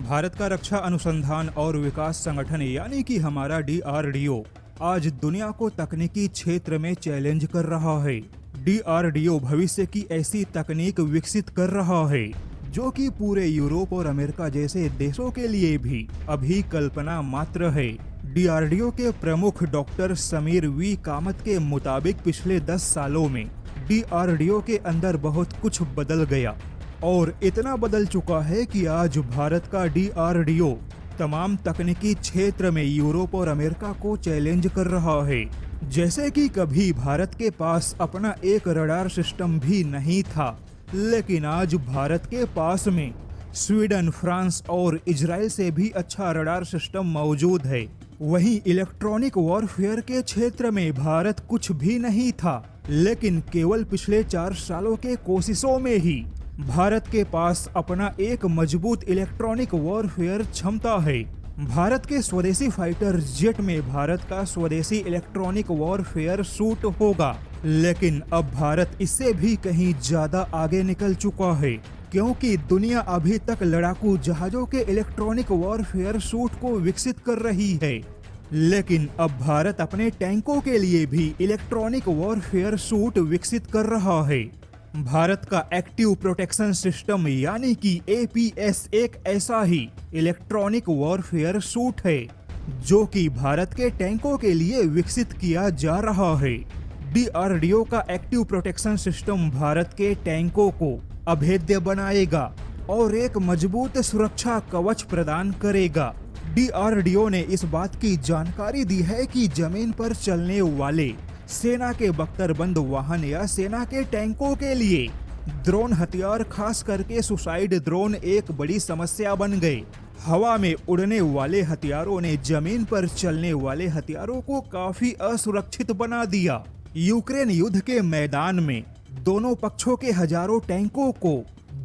भारत का रक्षा अनुसंधान और विकास संगठन यानी कि हमारा DRDO आज दुनिया को तकनीकी क्षेत्र में चैलेंज कर रहा है। DRDO भविष्य की ऐसी तकनीक विकसित कर रहा है जो कि पूरे यूरोप और अमेरिका जैसे देशों के लिए भी अभी कल्पना मात्र है। DRDO के प्रमुख डॉक्टर समीर वी कामत के मुताबिक पिछले 10 सालों में DRDO के अंदर बहुत कुछ बदल गया और इतना बदल चुका है कि आज भारत का DRDO तमाम तकनीकी क्षेत्र में यूरोप और अमेरिका को चैलेंज कर रहा है। जैसे कि कभी भारत के पास अपना एक रडार सिस्टम भी नहीं था, लेकिन आज भारत के पास में स्वीडन, फ्रांस और इजराइल से भी अच्छा रडार सिस्टम मौजूद है। वहीं इलेक्ट्रॉनिक वॉरफेयर के क्षेत्र में भारत कुछ भी नहीं था, लेकिन केवल पिछले 4 सालों के कोशिशों में ही भारत के पास अपना एक मजबूत इलेक्ट्रॉनिक वॉरफेयर क्षमता है। भारत के स्वदेशी फाइटर जेट में भारत का स्वदेशी इलेक्ट्रॉनिक वॉरफेयर सूट होगा, लेकिन अब भारत इससे भी कहीं ज्यादा आगे निकल चुका है, क्योंकि दुनिया अभी तक लड़ाकू जहाजों के इलेक्ट्रॉनिक वॉरफेयर सूट को विकसित कर रही है, लेकिन अब भारत अपने टैंकों के लिए भी इलेक्ट्रॉनिक वॉरफेयर सूट विकसित कर रहा है। भारत का एक्टिव प्रोटेक्शन सिस्टम यानी कि APS एक ऐसा ही इलेक्ट्रॉनिक वॉरफेयर सूट है जो कि भारत के टैंकों के लिए विकसित किया जा रहा है। DRDO का एक्टिव प्रोटेक्शन सिस्टम भारत के टैंकों को अभेद्य बनाएगा और एक मजबूत सुरक्षा कवच प्रदान करेगा। DRDO ने इस बात की जानकारी दी है कि जमीन पर चलने वाले सेना के बख्तरबंद वाहन या सेना के टैंकों के लिए ड्रोन हथियार, खास करके सुसाइड ड्रोन एक बड़ी समस्या बन गए। हवा में उड़ने वाले हथियारों ने जमीन पर चलने वाले हथियारों को काफी असुरक्षित बना दिया। यूक्रेन युद्ध के मैदान में दोनों पक्षों के हजारों टैंकों को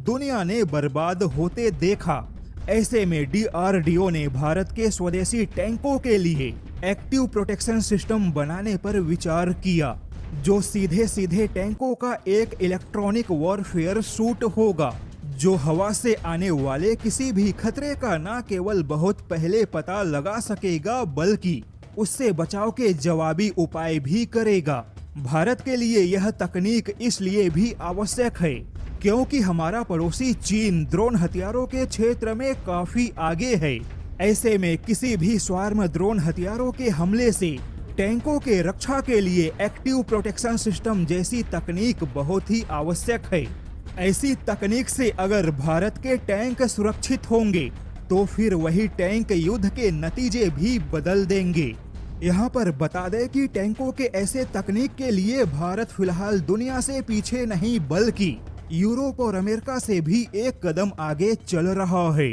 दुनिया ने बर्बाद होते देखा। ऐसे में DRDO ने भारत के स्वदेशी टैंकों के लिए एक्टिव प्रोटेक्शन सिस्टम बनाने पर विचार किया, जो सीधे सीधे टैंकों का एक इलेक्ट्रॉनिक वॉरफेयर सूट होगा, जो हवा से आने वाले किसी भी खतरे का न केवल बहुत पहले पता लगा सकेगा, बल्कि उससे बचाव के जवाबी उपाय भी करेगा। भारत के लिए यह तकनीक इसलिए भी आवश्यक है क्योंकि हमारा पड़ोसी चीन ड्रोन हथियारों के क्षेत्र में काफी आगे है। ऐसे में किसी भी स्वार्म ड्रोन हथियारों के हमले से टैंकों के रक्षा के लिए एक्टिव प्रोटेक्शन सिस्टम जैसी तकनीक बहुत ही आवश्यक है। ऐसी तकनीक से अगर भारत के टैंक सुरक्षित होंगे तो फिर वही टैंक युद्ध के नतीजे भी बदल देंगे। यहाँ पर बता दें कि टैंकों के ऐसे तकनीक के लिए भारत फिलहाल दुनिया से पीछे नहीं, बल्कि यूरोप और अमेरिका से भी एक कदम आगे चल रहा है।